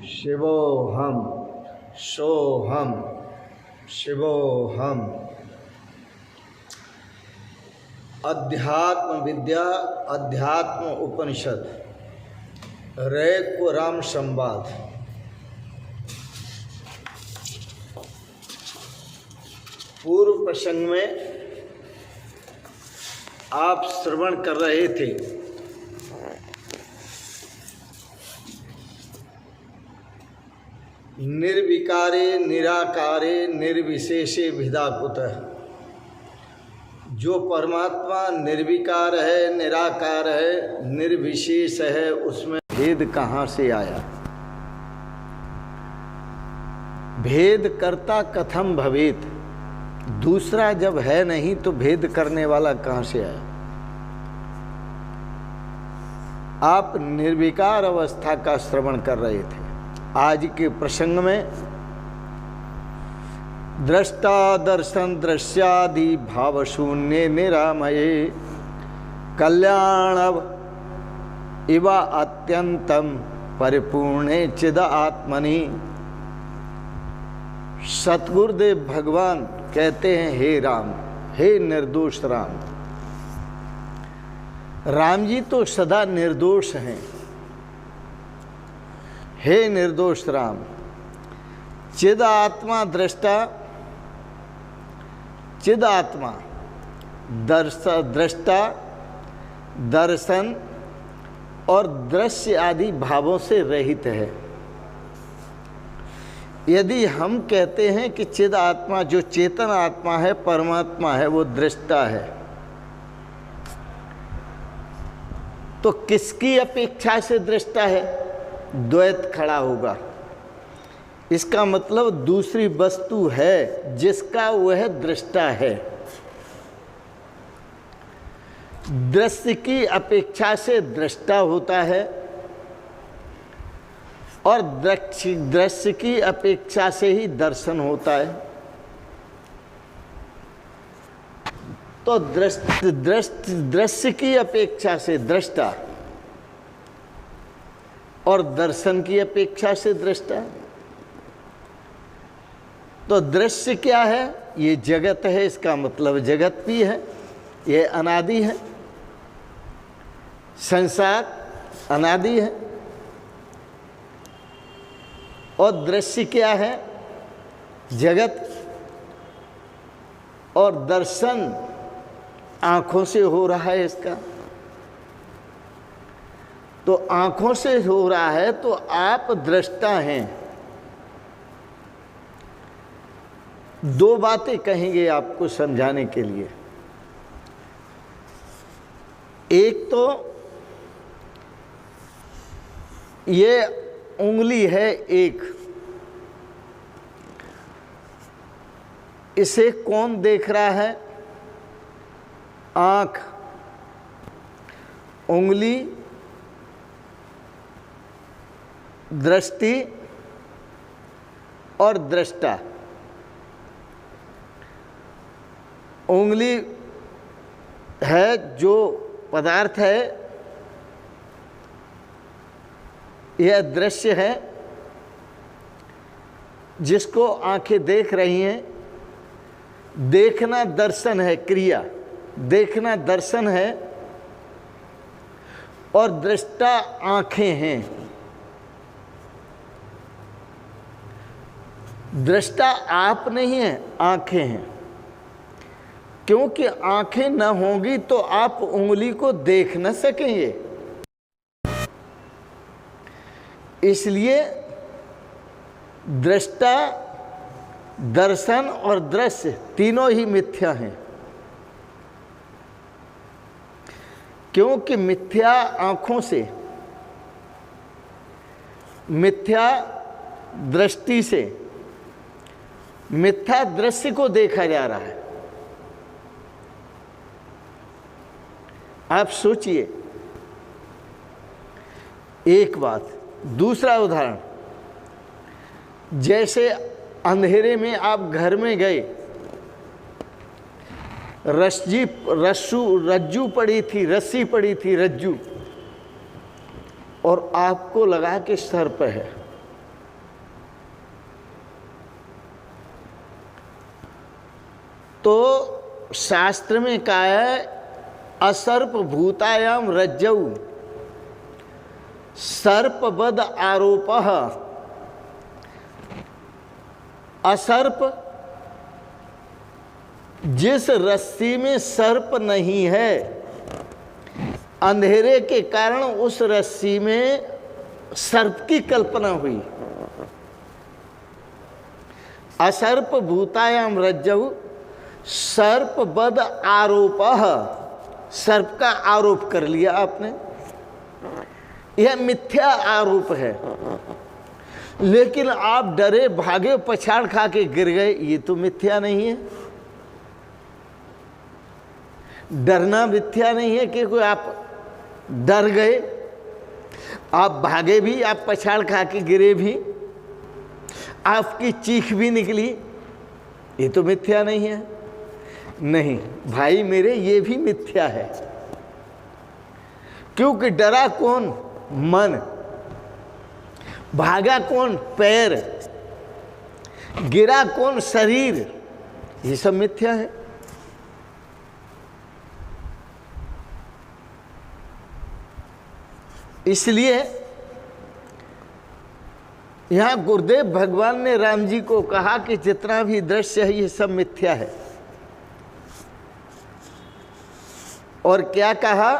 शिवोऽहं सोऽहं शिवोऽहम्। अध्यात्म विद्या अध्यात्म उपनिषद ऋक् राम संवाद। पूर्व प्रसंग में आप श्रवण कर रहे थे निर्विकारे निराकारे निर्विशेषे भेदा कुतः। जो परमात्मा निर्विकार है, निराकार है, निर्विशेष है, उसमें भेद कहाँ से आया? भेद कर्ता कथम भवेत। दूसरा जब है नहीं तो भेद करने वाला कहाँ से आया? आप निर्विकार अवस्था का श्रवण कर रहे थे। आज के प्रसंग में दृष्टा दर्शन दृश्यादि भाव शून्य निरामये कल्याण इवा अत्यंतम परिपूर्णे चिद आत्मनि। सतगुरुदेव भगवान कहते हैं, हे राम, हे निर्दोष राम। राम जी तो सदा निर्दोष हैं। हे निर्दोष राम, चिद आत्मा दृष्टा, चिद आत्मा दृष्टा दर्शन और दृश्य आदि भावों से रहित है। यदि हम कहते हैं कि चिद आत्मा जो चेतन आत्मा है, परमात्मा है, वो दृष्टा है, तो किसकी अपेक्षा से दृष्टा है? द्वैत खड़ा होगा। इसका मतलब दूसरी वस्तु है जिसका वह दृष्टा है। दृश्य की अपेक्षा से दृष्टा होता है और दृश्य की अपेक्षा से ही दर्शन होता है। तो दृश्य की अपेक्षा से दृष्टा और दर्शन की अपेक्षा से दृष्टा। तो दृश्य क्या है? ये जगत है। इसका मतलब जगत भी है, ये अनादि है, संसार अनादि है। और दृश्य क्या है? जगत। और दर्शन आँखों से हो रहा है इसका। तो आँखों से हो रहा है तो आप दृष्टा हैं। दो बातें कहेंगे आपको समझाने के लिए। एक तो ये उंगली है एक, इसे कौन देख रहा है? आँख। उंगली दृष्टि और दृष्टा। उंगली है जो पदार्थ है, यह दृश्य है जिसको आंखें देख रही हैं। देखना दर्शन है, क्रिया। देखना दर्शन है और दृष्टा आंखें हैं। दृष्टा आप नहीं हैं, आंखें हैं। क्योंकि आंखें न होंगी तो आप उंगली को देख न सकेंगे। इसलिए दृष्टा, दर्शन और दृश्य तीनों ही मिथ्या हैं। क्योंकि मिथ्या आंखों से, मिथ्या दृष्टि से, मिथ्या दृश्य को देखा जा रहा है। आप सोचिए एक बात। दूसरा उदाहरण, जैसे अंधेरे में आप घर में गए, रज्जू पड़ी थी, रस्सी पड़ी थी, रज्जू, और आपको लगा कि सर पे है, तो शास्त्र में कहा है असर्प भूतायाम रज्जऊ सर्पवद आरोपः। असर्प, जिस रस्सी में सर्प नहीं है, अंधेरे के कारण उस रस्सी में सर्प की कल्पना हुई। असर्प भूतायाम रज्जऊ सर्पवद आरोपः, सर्प का आरोप कर लिया आपने, यह मिथ्या आरोप है। लेकिन आप डरे भागे पछाड़ खा के गिर गए, ये तो मिथ्या नहीं है। डरना मिथ्या नहीं है, क्योंकि आप डर गए, आप भागे भी, आप पछाड़ खा के गिरे भी, आपकी चीख भी निकली, ये तो मिथ्या नहीं है। नहीं भाई मेरे, ये भी मिथ्या है। क्योंकि डरा कौन? मन। भागा कौन? पैर। गिरा कौन? शरीर। ये सब मिथ्या है। इसलिए यहां गुरुदेव भगवान ने राम जी को कहा कि जितना भी दृश्य है ये सब मिथ्या है। और क्या कहा?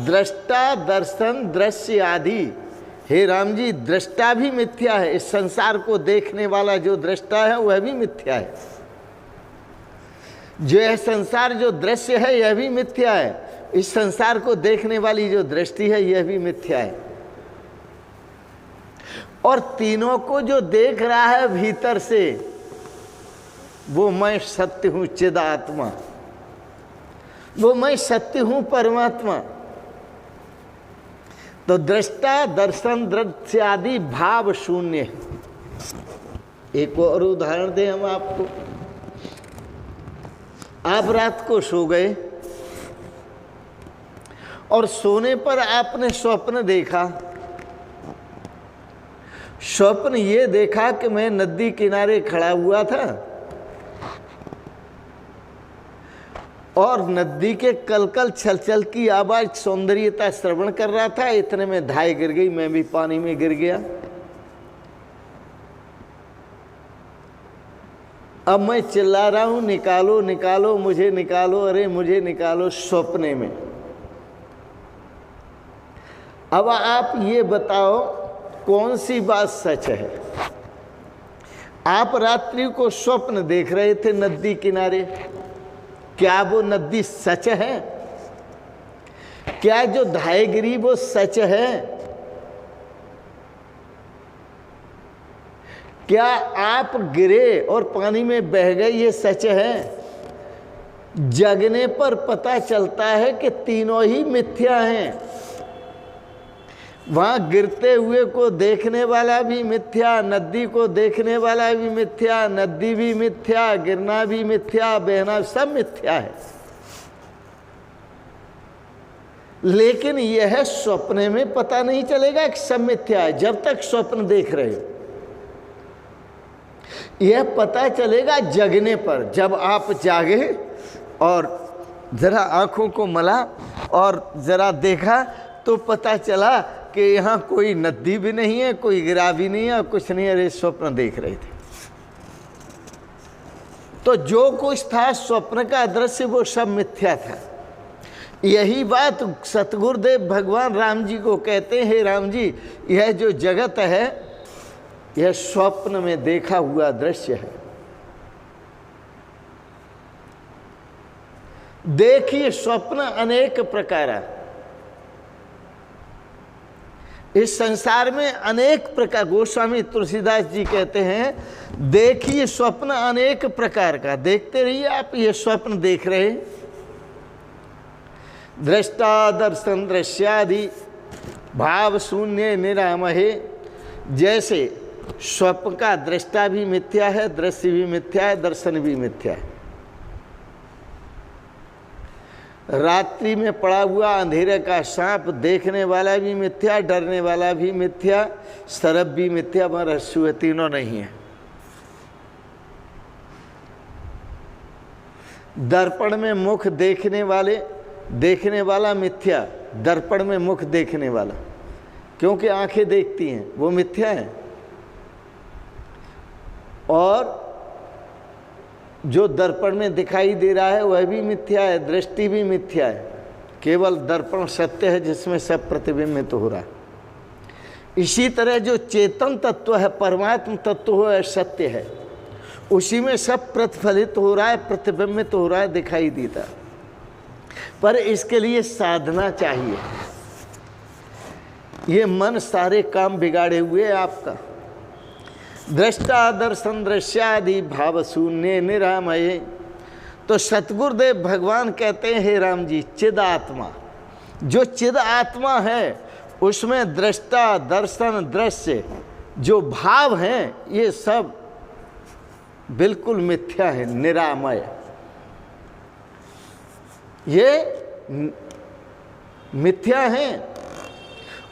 दृष्टा दर्शन दृश्य आदि। हे राम जी, दृष्टा भी मिथ्या है। इस संसार को देखने वाला जो दृष्टा है वह भी मिथ्या है। जो यह संसार जो दृश्य है यह भी मिथ्या है। इस संसार को देखने वाली जो दृष्टि है यह भी मिथ्या है। और तीनों को जो देख रहा है भीतर से, वो मैं सत्य हूं चिदात्मा, वो मैं सत्य हूं परमात्मा। तो दृष्टा दर्शन दृश्य आदि भाव शून्य। एक और उदाहरण दें हम आपको। आप रात को सो गए और सोने पर आपने स्वप्न देखा। स्वप्न ये देखा कि मैं नदी किनारे खड़ा हुआ था और नदी के कलकल छलछल की आवाज सौंदर्यता श्रवण कर रहा था। इतने में धाय गिर गई, मैं भी पानी में गिर गया। अब मैं चिल्ला रहा हूं, निकालो निकालो मुझे, निकालो, अरे मुझे निकालो, स्वप्ने में। अब आप ये बताओ कौन सी बात सच है? आप रात्रि को स्वप्न देख रहे थे नदी किनारे, क्या वो नदी सच है? क्या जो धायगिरी वो सच है? क्या आप गिरे और पानी में बह गए ये सच है? जगने पर पता चलता है कि तीनों ही मिथ्या हैं। वहां गिरते हुए को देखने वाला भी मिथ्या, नदी को देखने वाला भी मिथ्या, नदी भी मिथ्या, गिरना भी मिथ्या, बहना सब मिथ्या है। लेकिन यह स्वप्न में पता नहीं चलेगा कि सब मिथ्या है जब तक स्वप्न देख रहे हो। यह पता चलेगा जगने पर, जब आप जागे और जरा आंखों को मला और जरा देखा तो पता चला कि यहाँ कोई नदी भी नहीं है, कोई गिरा भी नहीं है, कुछ नहीं, अरे स्वप्न देख रहे थे। तो जो कुछ था स्वप्न का दृश्य वो सब मिथ्या था। यही बात सतगुरुदेव भगवान राम जी को कहते हैं, हे राम जी, यह जो जगत है यह स्वप्न में देखा हुआ दृश्य है। देखिए स्वप्न अनेक प्रकार, इस संसार में अनेक प्रकार। गोस्वामी तुलसीदास जी कहते हैं देखिए स्वप्न अनेक प्रकार का। देखते रहिए आप, ये स्वप्न देख रहे। दृष्टा दर्शन दृश्यादि भाव शून्य निरामहे। जैसे स्वप्न का दृष्टा भी मिथ्या है, दृश्य भी मिथ्या है, दर्शन भी मिथ्या है। रात्रि में पड़ा हुआ अंधेरे का सांप देखने वाला भी मिथ्या, डरने वाला भी मिथ्या, सरप भी मिथ्या, मगर रस्सू तीनों नहीं है। दर्पण में मुख देखने वाला मिथ्या, दर्पण में मुख देखने वाला, क्योंकि आंखें देखती हैं, वो मिथ्या है। और जो दर्पण में दिखाई दे रहा है वह भी मिथ्या है, दृष्टि भी मिथ्या है। केवल दर्पण सत्य है जिसमें सब प्रतिबिंबित हो रहा है। इसी तरह जो चेतन तत्व है, परमात्म तत्व है, सत्य है, उसी में सब प्रतिफलित हो रहा है, प्रतिबिंबित हो रहा है, दिखाई देता है। पर इसके लिए साधना चाहिए। ये मन सारे काम बिगाड़े हुए है आपका। दृष्टा दर्शन दृश्यादि भाव शून्य निरामय। तो सतगुरुदेव भगवान कहते हैं, हे राम जी, चिद आत्मा, जो चिद आत्मा है उसमें दृष्टा दर्शन दृश्य जो भाव हैं ये सब बिल्कुल मिथ्या है, निरामय। ये मिथ्या है।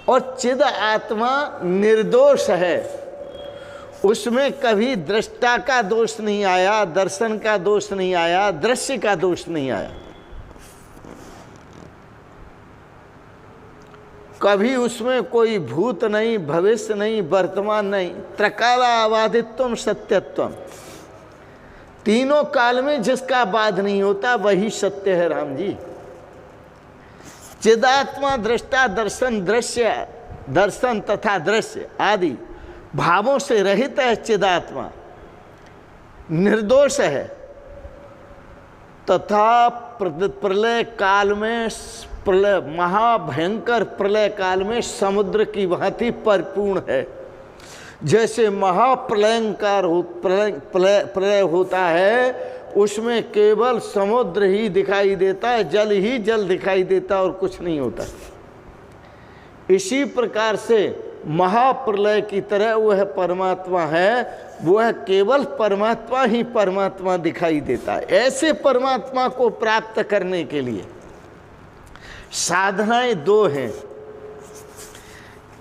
और चिद आत्मा निर्दोष है, उसमें कभी दृष्टा का दोष नहीं आया, दर्शन का दोष नहीं आया, दृश्य का दोष नहीं आया। कभी उसमें कोई भूत नहीं, भविष्य नहीं, वर्तमान नहीं। त्रकाला अबाधित्वम सत्यत्वम, तीनों काल में जिसका बाध नहीं होता वही सत्य है राम जी। चिदात्मा दृष्टा दर्शन दृश्य, दर्शन तथा दृश्य आदि भावों से रहित है। चिदात्मा निर्दोष है तथा प्रलय काल में, प्रलय महाभयंकर प्रलय काल में समुद्र की भांति परिपूर्ण है। जैसे महाप्रलयंकार प्रलय होता है, उसमें केवल समुद्र ही दिखाई देता है, जल ही जल दिखाई देता है और कुछ नहीं होता। इसी प्रकार से महाप्रलय की तरह वह परमात्मा है, वह केवल परमात्मा ही परमात्मा दिखाई देता है। ऐसे परमात्मा को प्राप्त करने के लिए साधनाएं दो हैं।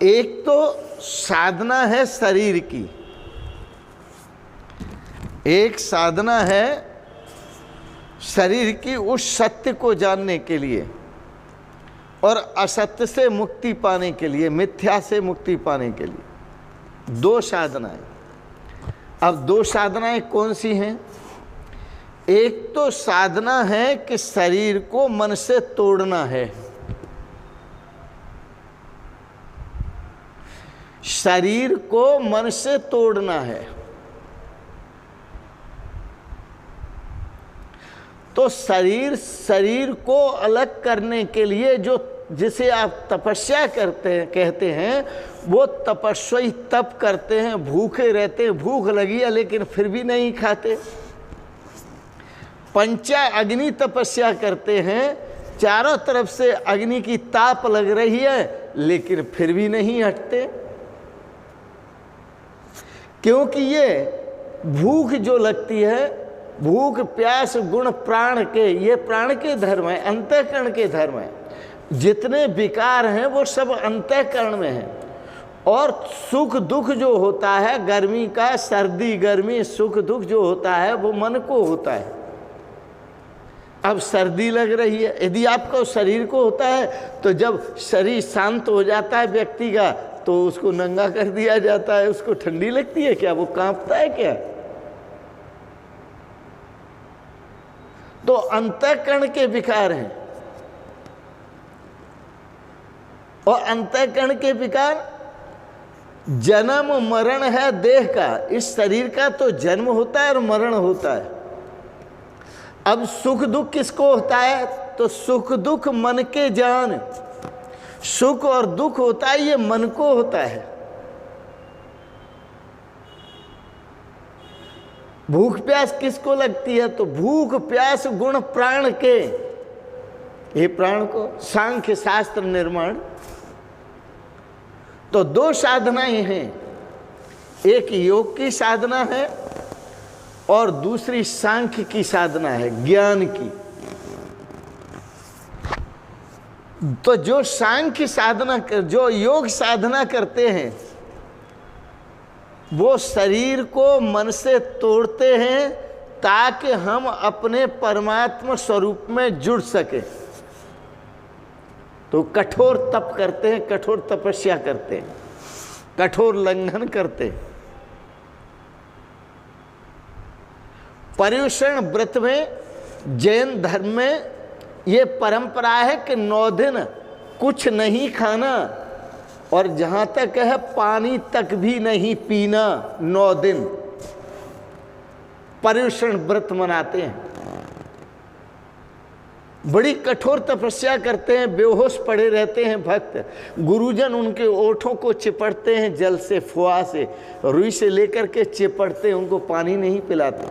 एक तो साधना है शरीर की, एक साधना है शरीर की उस सत्य को जानने के लिए और असत्य से मुक्ति पाने के लिए, मिथ्या से मुक्ति पाने के लिए। दो साधनाएं। अब दो साधनाएं कौन सी हैं? एक तो साधना है कि शरीर को मन से तोड़ना है। शरीर को मन से तोड़ना है। तो शरीर को अलग करने के लिए जो जिसे आप तपस्या कहते हैं, वो तपस्वी तप करते हैं, भूखे रहते हैं, भूख लगी है लेकिन फिर भी नहीं खाते। पंचा अग्नि तपस्या करते हैं, चारों तरफ से अग्नि की ताप लग रही है लेकिन फिर भी नहीं हटते। क्योंकि ये भूख जो लगती है, भूख प्यास गुण प्राण के, ये प्राण के धर्म है, अंतःकरण के धर्म है। जितने विकार हैं वो सब अंतःकरण में हैं। और सुख दुख जो होता है, गर्मी का, सर्दी गर्मी, सुख दुख जो होता है वो मन को होता है। अब सर्दी लग रही है, यदि आपको शरीर को होता है तो जब शरीर शांत हो जाता है व्यक्ति का तो उसको नंगा कर दिया जाता है। उसको ठंडी लगती है क्या? वो कांपता है क्या? तो अंतःकरण के विकार हैं। और अंतःकरण के विकार, जन्म मरण है देह का। इस शरीर का तो जन्म होता है और मरण होता है। अब सुख दुख किसको होता है? तो सुख दुख मन के जान। सुख और दुख होता है ये मन को होता है। भूख प्यास किसको लगती है? तो भूख प्यास गुण प्राण के, ये प्राण को सांख्य शास्त्र निर्माण। तो दो साधनाएं हैं, एक योग की साधना है और दूसरी सांख्य की साधना है, ज्ञान की। तो जो सांख्य साधना जो योग साधना करते हैं वो शरीर को मन से तोड़ते हैं ताकि हम अपने परमात्मा स्वरूप में जुड़ सके। तो कठोर तप करते हैं, कठोर तपस्या करते हैं, कठोर लंघन करते हैं। पर्युषण व्रत में, जैन धर्म में ये परंपरा है कि 9 दिन कुछ नहीं खाना, और जहां तक है पानी तक भी नहीं पीना। 9 दिन पर्युषण व्रत मनाते हैं, बड़ी कठोर तपस्या करते हैं, बेहोश पड़े रहते हैं भक्त। गुरुजन उनके ओठों को चिपड़ते हैं जल से, फुआ से, रुई से लेकर के चिपड़ते हैं, उनको पानी नहीं पिलाते।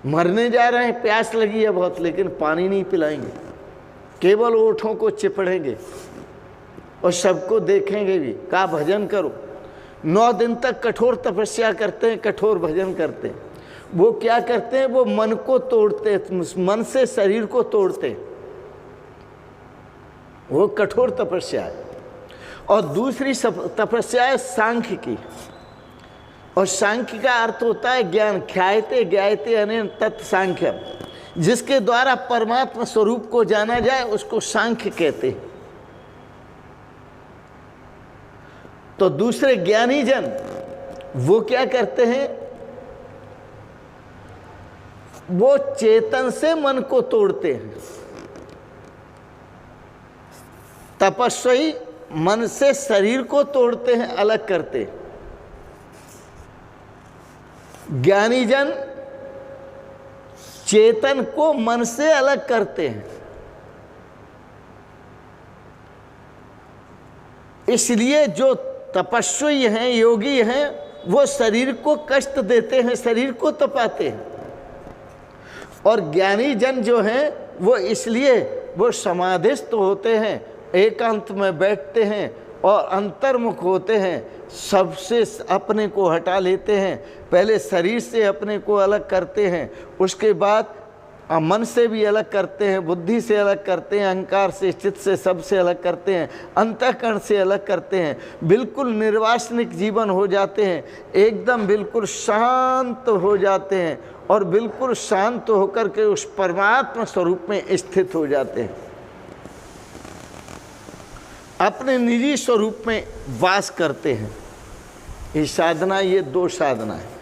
मरने जा रहे हैं, प्यास लगी है बहुत, लेकिन पानी नहीं पिलाएंगे, केवल ओठों को चिपड़ेंगे और सबको देखेंगे भी, का भजन करो। 9 दिन तक कठोर तपस्या करते हैं, कठोर भजन करते हैं। वो क्या करते हैं, वो मन को तोड़ते हैं, मन से शरीर को तोड़ते हैं, वो कठोर तपस्या है। और दूसरी तपस्या है सांख्य की, और सांख्य का अर्थ होता है ज्ञान। ख्यायते ज्ञायते अनेन तत् सांख्यम, जिसके द्वारा परमात्मा स्वरूप को जाना जाए उसको सांख्य कहते हैं। तो दूसरे ज्ञानी जन वो क्या करते हैं, वो चेतन से मन को तोड़ते हैं। तपस्वी मन से शरीर को तोड़ते हैं, अलग करते हैं। ज्ञानी जन चेतन को मन से अलग करते हैं। इसलिए जो तपस्वी हैं, योगी हैं, वो शरीर को कष्ट देते हैं, शरीर को तपाते हैं। और ज्ञानी जन जो हैं वो इसलिए वो समाधिस्थ होते हैं, एकांत में बैठते हैं और अंतर्मुख होते हैं, सबसे अपने को हटा लेते हैं। पहले शरीर से अपने को अलग करते हैं, उसके बाद मन से भी अलग करते हैं, बुद्धि से अलग करते हैं, अहंकार से, चित्त से, सबसे अलग करते हैं, अंतःकरण से अलग करते हैं। बिल्कुल निर्वासनिक जीवन हो जाते हैं, एकदम बिल्कुल शांत हो जाते हैं और बिल्कुल शांत होकर के उस परमात्मा स्वरूप में स्थित हो जाते हैं, अपने निजी स्वरूप में वास करते हैं। ये साधना, ये 2 साधना है।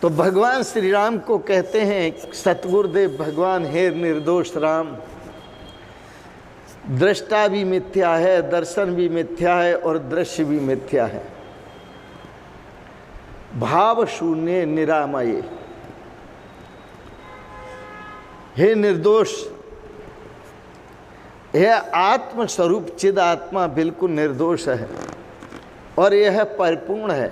तो भगवान श्री राम को कहते हैं सतगुरुदेव भगवान, हे निर्दोष राम, दृष्टा भी मिथ्या है, दर्शन भी मिथ्या है और दृश्य भी मिथ्या है। भाव शून्य निरामय, हे निर्दोष, यह आत्म स्वरूप चिद आत्मा बिल्कुल निर्दोष है और यह परिपूर्ण है।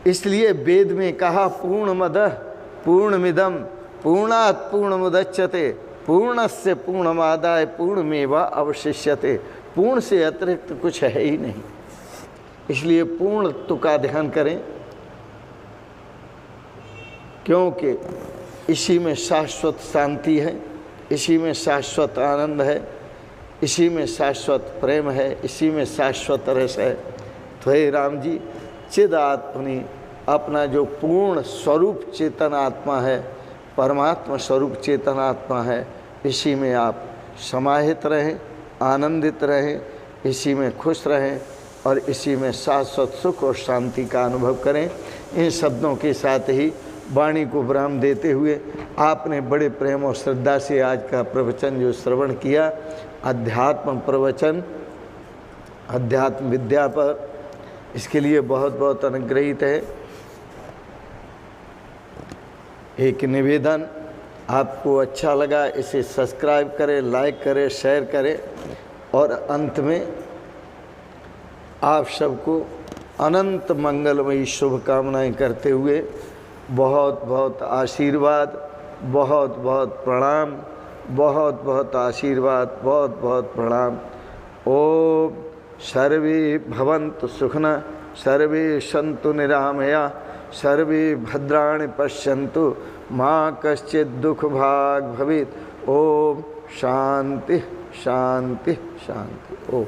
इसलिए वेद में कहा पूर्णमदः पूर्णमिदं पूर्णात् पूर्णमुदच्यते पूर्णस्य पूर्णमादाय पूर्णमेवा अवशिष्यते। पूर्ण से अतिरिक्त कुछ है ही नहीं, इसलिए पूर्णत्व का ध्यान करें, क्योंकि इसी में शाश्वत शांति है, इसी में शाश्वत आनंद है, इसी में शाश्वत प्रेम है, इसी में शाश्वत रस है। तो हे राम जी, चिद आत्मनि, अपना जो पूर्ण स्वरूप चेतन आत्मा है, परमात्मा स्वरूप चेतन आत्मा है, इसी में आप समाहित रहें, आनंदित रहें, इसी में खुश रहें और इसी में शाश्वत सुख और शांति का अनुभव करें। इन शब्दों के साथ ही वाणी को विराम देते हुए आपने बड़े प्रेम और श्रद्धा से आज का प्रवचन जो श्रवण किया, अध्यात्म प्रवचन, अध्यात्म विद्या पर, इसके लिए बहुत बहुत अनुग्रहित है। एक निवेदन, आपको अच्छा लगा इसे सब्सक्राइब करें, लाइक करें, शेयर करें और अंत में आप सबको अनंत मंगलमयी शुभकामनाएं करते हुए बहुत बहुत आशीर्वाद, बहुत बहुत प्रणाम, बहुत बहुत आशीर्वाद, बहुत बहुत प्रणाम। ओम सर्वे भवन्तु सुखिनः, सर्वे सन्तु निरामया, सर्वे भद्राणि पश्यन्तु, माँ कश्चित् दुख भाग भवेत्। ओम शांति शांति शांति। ओम।